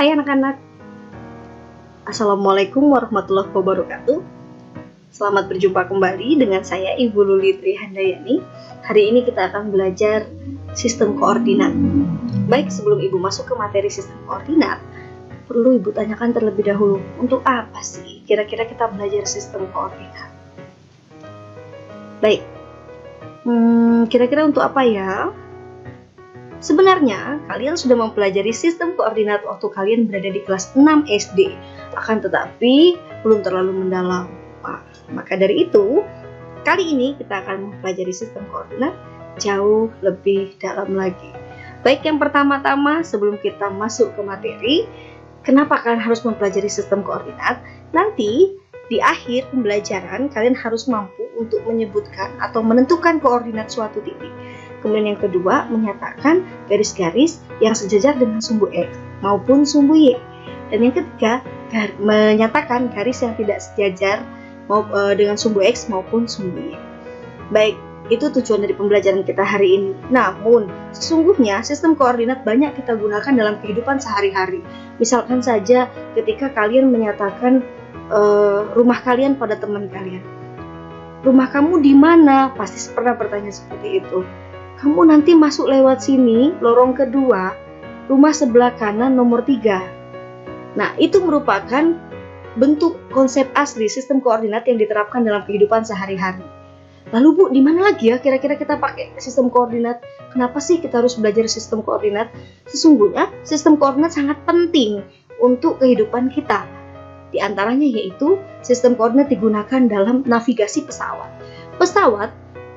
Hai anak-anak, Assalamualaikum warahmatullahi wabarakatuh. Selamat berjumpa kembali dengan saya Ibu Luli Trihandayani. Hari ini kita akan belajar sistem koordinat. Baik, sebelum Ibu masuk ke materi sistem koordinat, perlu Ibu tanyakan terlebih dahulu, untuk apa sih kira-kira kita belajar sistem koordinat? Baik, kira-kira untuk apa ya? Sebenarnya, kalian sudah mempelajari sistem koordinat waktu kalian berada di kelas 6 SD. Akan tetapi, belum terlalu mendalam. Maka dari itu, kali ini kita akan mempelajari sistem koordinat jauh lebih dalam lagi. Baik, yang pertama-tama sebelum kita masuk ke materi, kenapa kalian harus mempelajari sistem koordinat? Nanti, di akhir pembelajaran, kalian harus mampu untuk menyebutkan atau menentukan koordinat suatu titik. Kemudian yang kedua, menyatakan garis-garis yang sejajar dengan sumbu X maupun sumbu Y. Dan yang ketiga, menyatakan garis yang tidak sejajar dengan sumbu X maupun sumbu Y. Baik, itu tujuan dari pembelajaran kita hari ini. Namun, sesungguhnya sistem koordinat banyak kita gunakan dalam kehidupan sehari-hari. Misalkan saja ketika kalian menyatakan rumah kalian pada teman kalian. Rumah kamu di mana? Pasti pernah bertanya seperti itu. Kamu nanti masuk lewat sini, lorong kedua, rumah sebelah kanan nomor 3. Nah, itu merupakan bentuk konsep asli sistem koordinat yang diterapkan dalam kehidupan sehari-hari. Lalu Bu, di mana lagi ya kira-kira kita pakai sistem koordinat? Kenapa sih kita harus belajar sistem koordinat? Sesungguhnya, sistem koordinat sangat penting untuk kehidupan kita. Di antaranya yaitu sistem koordinat digunakan dalam navigasi pesawat.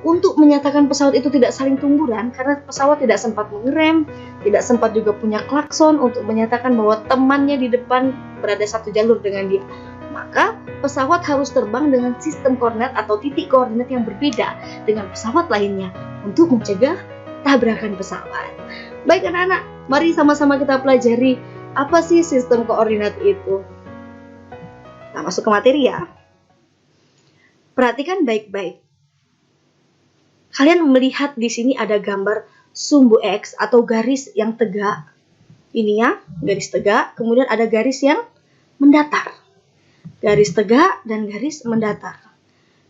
Untuk menyatakan pesawat itu tidak saling tumburan karena pesawat tidak sempat mengerem, tidak sempat juga punya klakson untuk menyatakan bahwa temannya di depan berada satu jalur dengan dia. Maka pesawat harus terbang dengan sistem koordinat atau titik koordinat yang berbeda dengan pesawat lainnya untuk mencegah tabrakan pesawat. Baik anak-anak, mari sama-sama kita pelajari apa sih sistem koordinat itu. Nah, masuk ke materi ya. Perhatikan baik-baik. Kalian melihat di sini ada gambar sumbu X atau garis yang tegak. Ini ya, garis tegak. Kemudian ada garis yang mendatar. Garis tegak dan garis mendatar.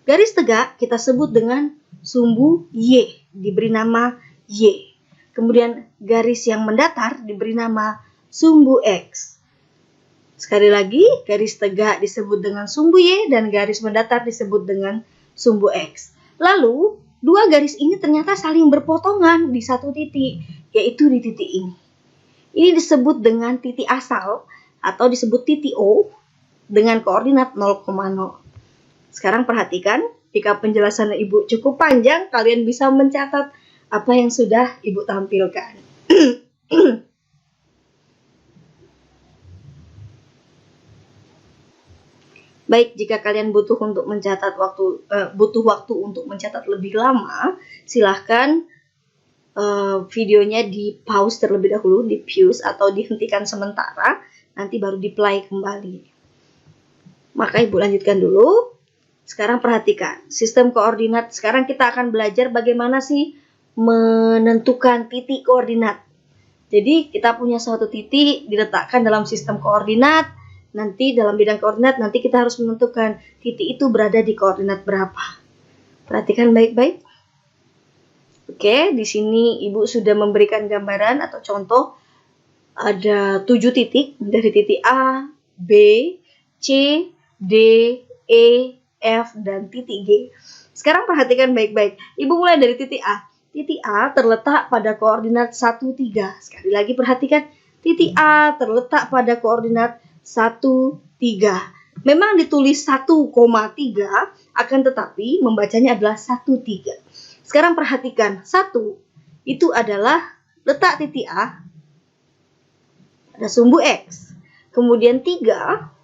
Garis tegak kita sebut dengan sumbu Y, diberi nama Y. Kemudian garis yang mendatar diberi nama sumbu X. Sekali lagi, garis tegak disebut dengan sumbu Y dan garis mendatar disebut dengan sumbu X. Lalu, dua garis ini ternyata saling berpotongan di satu titik, yaitu di titik ini. Ini disebut dengan titik asal atau disebut titik O dengan koordinat 0,0. Sekarang perhatikan, jika penjelasan Ibu cukup panjang, kalian bisa mencatat apa yang sudah Ibu tampilkan. Baik, jika kalian butuh waktu untuk mencatat lebih lama, silahkan videonya di pause terlebih dahulu, di pause atau dihentikan sementara, nanti baru di play kembali. Maka Ibu lanjutkan dulu. Sekarang perhatikan sistem koordinat. Sekarang kita akan belajar bagaimana sih menentukan titik koordinat. Jadi kita punya suatu titik diletakkan dalam sistem koordinat. Nanti dalam bidang koordinat, nanti kita harus menentukan titik itu berada di koordinat berapa. Perhatikan baik-baik. Oke, di sini Ibu sudah memberikan gambaran atau contoh. Ada 7 titik, dari titik A, B, C, D, E, F, dan titik G. Sekarang perhatikan baik-baik. Ibu mulai dari titik A. Titik A terletak pada koordinat 1, 3. Sekali lagi perhatikan, titik A terletak pada koordinat 1, 3. Memang ditulis 1,3, akan tetapi membacanya adalah 1, 3. Sekarang perhatikan, 1 itu adalah letak titik A pada sumbu X. Kemudian 3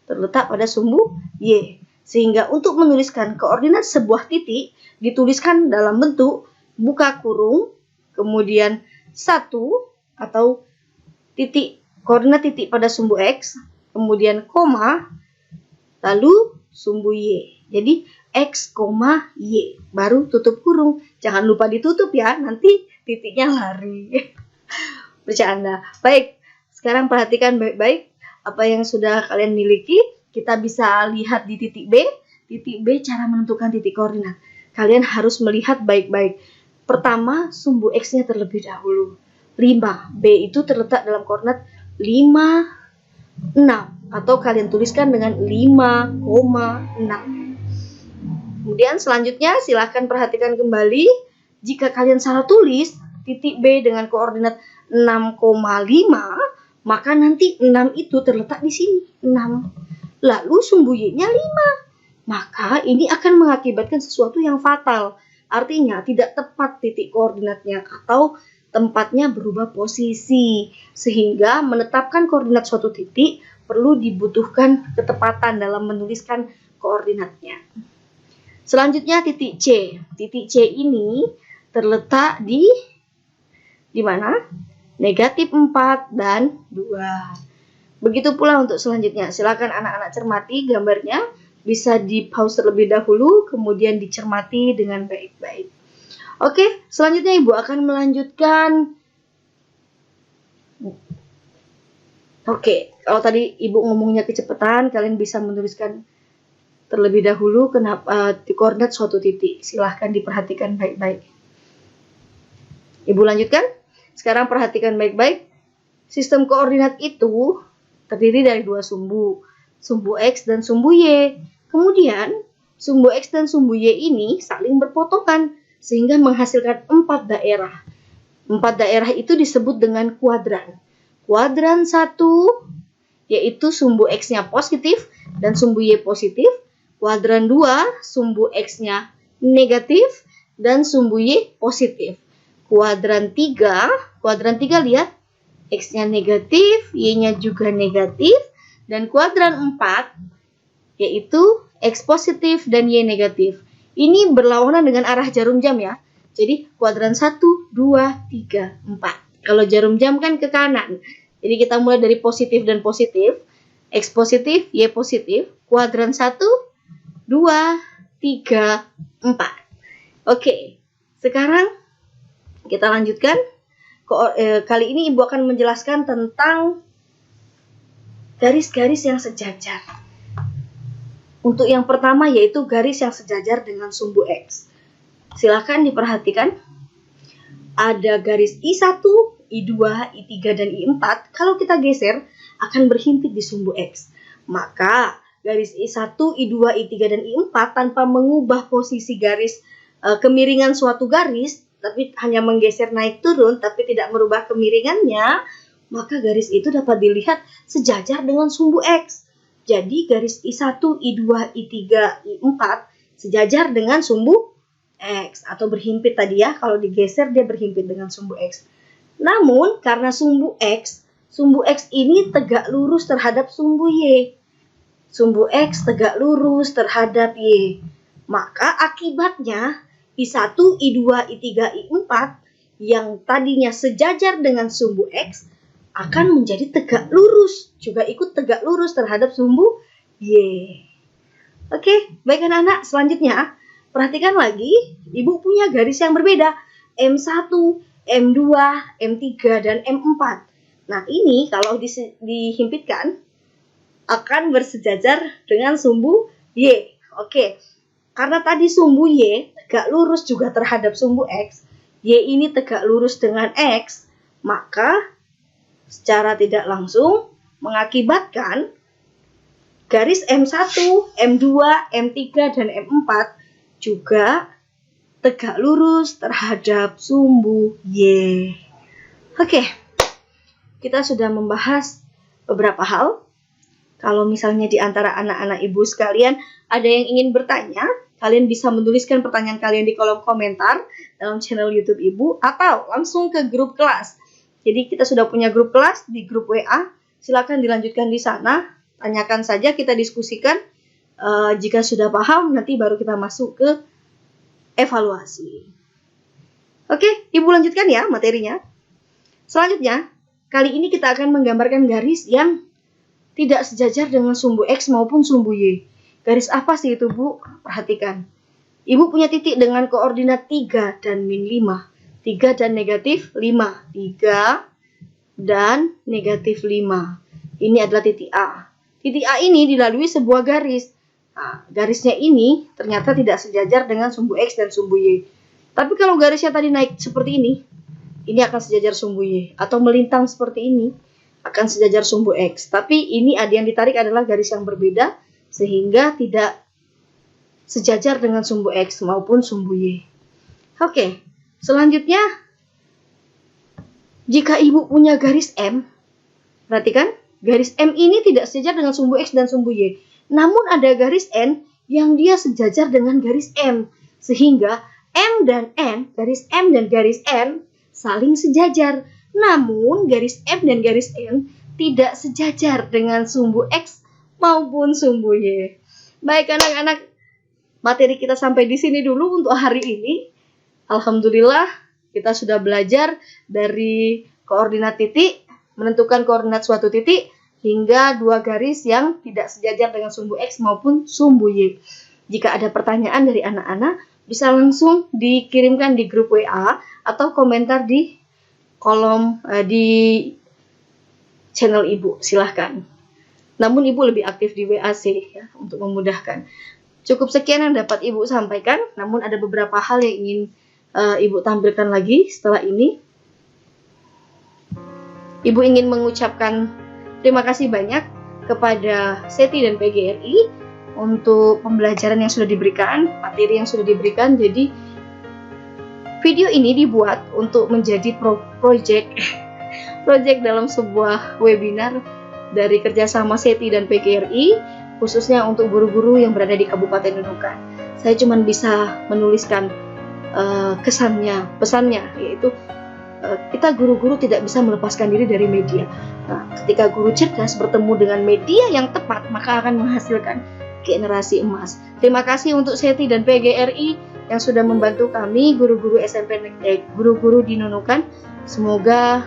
terletak pada sumbu Y. Sehingga untuk menuliskan koordinat sebuah titik, dituliskan dalam bentuk buka kurung, kemudian 1 atau titik koordinat titik pada sumbu X, kemudian koma, lalu sumbu Y. Jadi X, Y, baru tutup kurung. Jangan lupa ditutup ya, nanti titiknya lari. Bercanda. Baik, Sekarang perhatikan baik-baik apa yang sudah kalian miliki. Kita bisa lihat di titik B. Titik B cara menentukan titik koordinat. Kalian harus melihat baik-baik. Pertama, sumbu X-nya terlebih dahulu. 5. B itu terletak dalam koordinat 5, 6. Atau kalian tuliskan dengan 5,6. Kemudian selanjutnya silahkan perhatikan kembali. Jika kalian salah tulis titik B dengan koordinat 6,5, maka nanti 6 itu terletak di sini. 6. Lalu sumbu Y-nya 5. Maka ini akan mengakibatkan sesuatu yang fatal. Artinya tidak tepat titik koordinatnya atau tempatnya berubah posisi. Sehingga menetapkan koordinat suatu titik perlu dibutuhkan ketepatan dalam menuliskan koordinatnya. Selanjutnya titik C. Titik C ini terletak di mana? Negatif 4 dan 2. Begitu pula untuk selanjutnya. Silakan anak-anak cermati gambarnya. Bisa di pause terlebih dahulu, kemudian dicermati dengan baik-baik. Oke, selanjutnya Ibu akan melanjutkan. Oke, kalau tadi Ibu ngomongnya kecepatan, kalian bisa menuliskan terlebih dahulu kenapa koordinat suatu titik. Silahkan diperhatikan baik-baik. Ibu lanjutkan. Sekarang perhatikan baik-baik. Sistem koordinat itu terdiri dari 2 sumbu. Sumbu X dan sumbu Y. Kemudian, sumbu X dan sumbu Y ini saling berpotongan sehingga menghasilkan 4 daerah. 4 daerah itu disebut dengan kuadran. Kuadran 1 yaitu sumbu X-nya positif dan sumbu Y positif. Kuadran 2 sumbu X-nya negatif dan sumbu Y positif. Kuadran 3 lihat X-nya negatif, Y-nya juga negatif. Dan kuadran 4 yaitu X positif dan Y negatif. Ini berlawanan dengan arah jarum jam ya. Jadi kuadran 1, 2, 3, 4. Kalau jarum jam kan ke kanan. Jadi kita mulai dari positif dan positif. X positif, Y positif. Kuadran 1, 2, 3, 4. Oke, sekarang kita lanjutkan. Kali ini Ibu akan menjelaskan tentang garis-garis yang sejajar. Untuk yang pertama yaitu garis yang sejajar dengan sumbu X. Silakan diperhatikan. Ada garis I1, I2, I3, dan I4. Kalau kita geser akan berhimpit di sumbu X. Maka garis I1, I2, I3, dan I4 tanpa mengubah posisi garis kemiringan suatu garis, tapi hanya menggeser naik turun, tapi tidak merubah kemiringannya, maka garis itu dapat dilihat sejajar dengan sumbu X. Jadi garis I1, I2, I3, I4 sejajar dengan sumbu X. Atau berhimpit tadi ya, kalau digeser dia berhimpit dengan sumbu X. Namun karena sumbu X ini tegak lurus terhadap sumbu Y. Sumbu X tegak lurus terhadap Y. Maka akibatnya I1, I2, I3, I4 yang tadinya sejajar dengan sumbu X akan menjadi tegak lurus, juga ikut tegak lurus terhadap sumbu Y. Oke, baik anak-anak, selanjutnya perhatikan lagi, Ibu punya garis yang berbeda, M1, M2, M3, dan M4. Nah, ini kalau dihimpitkan akan bersejajar dengan sumbu Y. Oke, karena tadi sumbu Y tegak lurus juga terhadap sumbu X, Y ini tegak lurus dengan X, maka secara tidak langsung mengakibatkan garis M1, M2, M3, dan M4 juga tegak lurus terhadap sumbu Y. Oke, kita sudah membahas beberapa hal. Kalau misalnya di antara anak-anak Ibu sekalian ada yang ingin bertanya, kalian bisa menuliskan pertanyaan kalian di kolom komentar dalam channel YouTube Ibu atau langsung ke grup kelas. Jadi kita sudah punya grup kelas di grup WA, silakan dilanjutkan di sana, tanyakan saja, kita diskusikan. Jika sudah paham, nanti baru kita masuk ke evaluasi. Oke, Ibu lanjutkan ya materinya. Selanjutnya, kali ini kita akan menggambarkan garis yang tidak sejajar dengan sumbu X maupun sumbu Y. Garis apa sih itu, Bu? Perhatikan. Ibu punya titik dengan koordinat 3 dan min 5. 3 dan negatif 5. 3 dan negatif 5. Ini adalah titik A. Titik A ini dilalui sebuah garis. Nah, garisnya ini ternyata tidak sejajar dengan sumbu X dan sumbu Y. Tapi kalau garisnya tadi naik seperti ini akan sejajar sumbu Y. Atau melintang seperti ini, akan sejajar sumbu X. Tapi ini yang ditarik adalah garis yang berbeda, sehingga tidak sejajar dengan sumbu X maupun sumbu Y. Oke, selanjutnya, jika ibu punya garis M, perhatikan, garis M ini tidak sejajar dengan sumbu X dan sumbu Y. Namun ada garis N yang dia sejajar dengan garis M. Sehingga M dan N, garis M dan garis N saling sejajar. Namun garis M dan garis N tidak sejajar dengan sumbu X maupun sumbu Y. Baik anak-anak, materi kita sampai di sini dulu untuk hari ini. Alhamdulillah kita sudah belajar dari koordinat titik, menentukan koordinat suatu titik, hingga dua garis yang tidak sejajar dengan sumbu X maupun sumbu Y. Jika ada pertanyaan dari anak-anak, bisa langsung dikirimkan di grup WA atau komentar di kolom di channel Ibu, silahkan. Namun Ibu lebih aktif di WA sih ya, untuk memudahkan. Cukup sekian yang dapat Ibu sampaikan, namun ada beberapa hal yang ingin Ibu tampilkan lagi setelah ini. Ibu ingin mengucapkan terima kasih banyak kepada SETI dan PGRI untuk pembelajaran yang sudah diberikan, materi yang sudah diberikan. Jadi video ini dibuat untuk menjadi project dalam sebuah webinar dari kerjasama SETI dan PGRI, khususnya untuk guru-guru yang berada di Kabupaten Nunukan. Saya cuma bisa menuliskan pesannya, yaitu kita guru-guru tidak bisa melepaskan diri dari media. Nah, ketika guru cerdas bertemu dengan media yang tepat, maka akan menghasilkan generasi emas. Terima kasih untuk SETI dan PGRI yang sudah membantu kami, guru-guru guru-guru di Nunukan. Semoga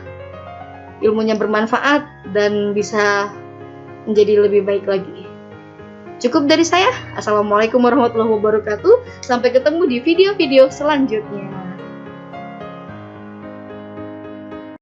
ilmunya bermanfaat dan bisa menjadi lebih baik lagi. Cukup dari saya. Assalamualaikum warahmatullahi wabarakatuh. Sampai ketemu di video-video selanjutnya.